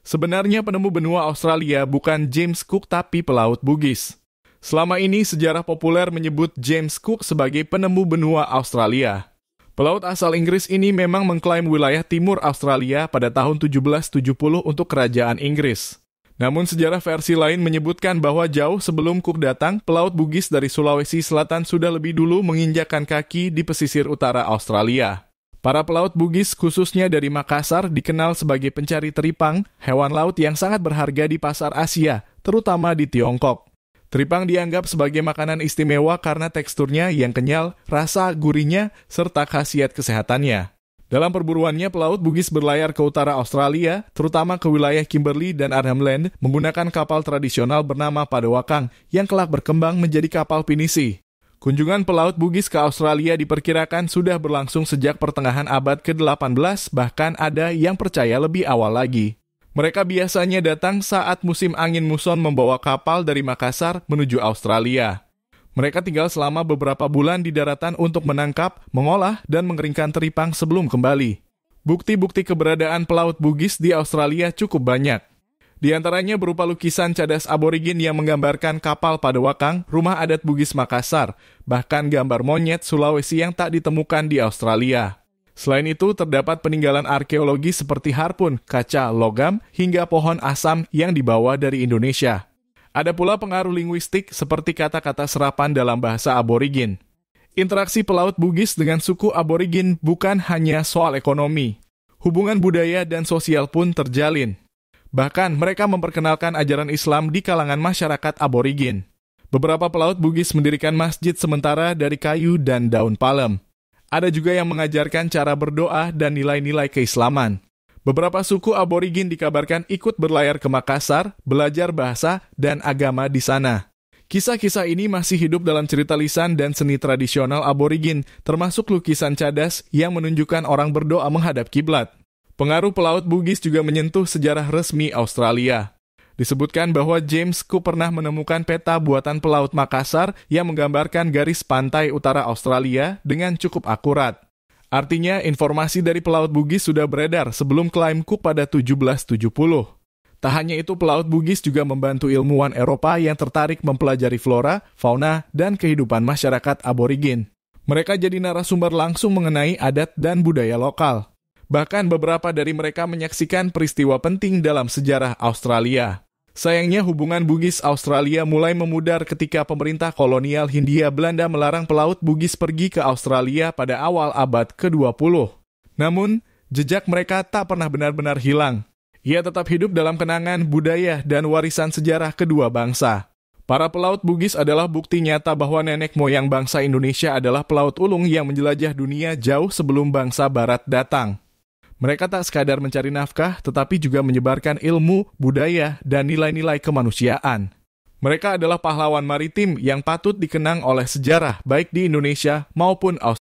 Sebenarnya penemu benua Australia bukan James Cook tapi pelaut Bugis. Selama ini sejarah populer menyebut James Cook sebagai penemu benua Australia. Pelaut asal Inggris ini memang mengklaim wilayah timur Australia pada tahun 1770 untuk kerajaan Inggris. Namun sejarah versi lain menyebutkan bahwa jauh sebelum Cook datang, pelaut Bugis dari Sulawesi Selatan sudah lebih dulu menginjakkan kaki di pesisir utara Australia. Para pelaut Bugis, khususnya dari Makassar, dikenal sebagai pencari teripang, hewan laut yang sangat berharga di pasar Asia, terutama di Tiongkok. Teripang dianggap sebagai makanan istimewa karena teksturnya yang kenyal, rasa gurihnya, serta khasiat kesehatannya. Dalam perburuannya, pelaut Bugis berlayar ke utara Australia, terutama ke wilayah Kimberley dan Arnhem Land, menggunakan kapal tradisional bernama Padewakang, yang kelak berkembang menjadi kapal pinisi. Kunjungan pelaut Bugis ke Australia diperkirakan sudah berlangsung sejak pertengahan abad ke-18, bahkan ada yang percaya lebih awal lagi. Mereka biasanya datang saat musim angin muson membawa kapal dari Makassar menuju Australia. Mereka tinggal selama beberapa bulan di daratan untuk menangkap, mengolah, dan mengeringkan teripang sebelum kembali. Bukti-bukti keberadaan pelaut Bugis di Australia cukup banyak. Di antaranya berupa lukisan cadas aborigin yang menggambarkan kapal Padewakang, rumah adat Bugis Makassar, bahkan gambar monyet Sulawesi yang tak ditemukan di Australia. Selain itu, terdapat peninggalan arkeologi seperti harpun, kaca, logam, hingga pohon asam yang dibawa dari Indonesia. Ada pula pengaruh linguistik seperti kata-kata serapan dalam bahasa aborigin. Interaksi pelaut Bugis dengan suku aborigin bukan hanya soal ekonomi. Hubungan budaya dan sosial pun terjalin. Bahkan, mereka memperkenalkan ajaran Islam di kalangan masyarakat aborigin. Beberapa pelaut Bugis mendirikan masjid sementara dari kayu dan daun palem. Ada juga yang mengajarkan cara berdoa dan nilai-nilai keislaman. Beberapa suku aborigin dikabarkan ikut berlayar ke Makassar, belajar bahasa dan agama di sana. Kisah-kisah ini masih hidup dalam cerita lisan dan seni tradisional aborigin, termasuk lukisan cadas yang menunjukkan orang berdoa menghadap kiblat. Pengaruh pelaut Bugis juga menyentuh sejarah resmi Australia. Disebutkan bahwa James Cook pernah menemukan peta buatan pelaut Makassar yang menggambarkan garis pantai utara Australia dengan cukup akurat. Artinya, informasi dari pelaut Bugis sudah beredar sebelum klaim Cook pada 1770. Tak hanya itu, pelaut Bugis juga membantu ilmuwan Eropa yang tertarik mempelajari flora, fauna, dan kehidupan masyarakat aborigin. Mereka jadi narasumber langsung mengenai adat dan budaya lokal. Bahkan beberapa dari mereka menyaksikan peristiwa penting dalam sejarah Australia. Sayangnya hubungan Bugis Australia mulai memudar ketika pemerintah kolonial Hindia Belanda melarang pelaut Bugis pergi ke Australia pada awal abad ke-20. Namun, jejak mereka tak pernah benar-benar hilang. Ia tetap hidup dalam kenangan, budaya, dan warisan sejarah kedua bangsa. Para pelaut Bugis adalah bukti nyata bahwa nenek moyang bangsa Indonesia adalah pelaut ulung yang menjelajah dunia jauh sebelum bangsa Barat datang. Mereka tak sekadar mencari nafkah, tetapi juga menyebarkan ilmu, budaya, dan nilai-nilai kemanusiaan. Mereka adalah pahlawan maritim yang patut dikenang oleh sejarah baik di Indonesia maupun Australia.